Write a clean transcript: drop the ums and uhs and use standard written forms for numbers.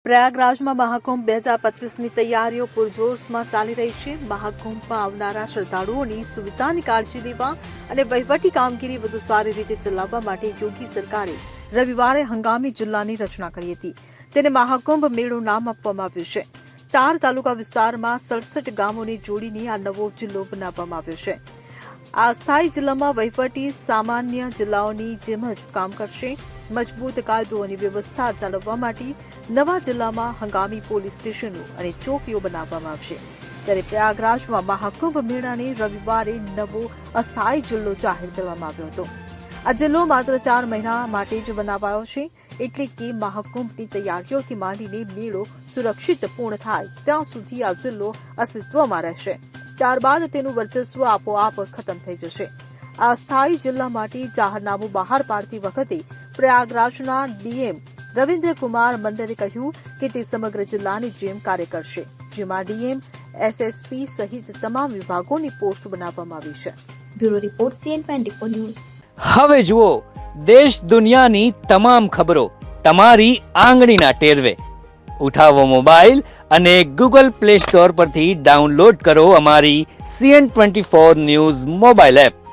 પ્રયાગરાજમાં મહાકુંભ 2025ની તૈયારીઓ પૂરજોશમાં ચાલી રહી છે। મહાકુંભમાં આવનારા શ્રદ્ધાળુઓની સુવિધાની કાળજી લેવા અને વહીવટી કામગીરી વધુ સારી રીતે ચલાવવા માટે યોગી સરકારે રવિવારે હંગામી જિલ્લાની રચના કરી હતી। તેને મહાકુંભ મેળો નામ આપવામાં આવ્યું છે। 4 તાલુકા વિસ્તારમાં 67 ગામોને જોડીને આ નવો જિલ્લો બનાવવામાં આવ્યો છે। આ અસ્થાયી જિલ્લામાં વહીવટી સામાન્ય જિલ્લાઓની જેમ જ કામ કરશે। મજબૂત કાયદો અને વ્યવસ્થા જાળવવા માટે નવા જિલ્લામાં હંગામી પોલીસ સ્ટેશનો અને ચોકીઓ બનાવવામાં આવશે। ત્યારે પ્રયાગરાજમાં મહાકુંભ મેળાને રવિવારે નવો અસ્થાયી જિલ્લો જાહેર કરવામાં આવ્યો હતો। આ જિલ્લો માત્ર 4 મહિના માટે જ બનાવાયો છે, એટલે કે મહાકુંભની તૈયારીઓથી માંડીને મેળો સુરક્ષિત પૂર્ણ થાય ત્યાં સુધી આ જિલ્લો અસ્તિત્વમાં રહેશે। ત્યારબાદ તેનું વર્ચસ્વ આપોઆપ ખતમ થઈ જશે। આ અસ્થાયી જિલ્લા માટે જાહેરનામું બહાર પાડતી વખતે પ્રયાગરાજના ડીએમ રવિન્દ્રકુમાર મંડલે કહ્યું કે તે સમગ્ર જિલ્લાની જેમ કાર્ય કરશે, જેમાં ડીએમ, એસએસપી સહિત તમામ વિભાગોની પોસ્ટ બનાવવામાં આવી છે। Bureau report CN24 news. હવે જુઓ દેશ દુનિયાની તમામ ખબરો તમારી આંગળીના ટેરવે। ઉઠાવો મોબાઈલ અને Google Play Store પરથી ડાઉનલોડ કરો અમારી CN24 ન્યૂઝ મોબાઈલ એપ।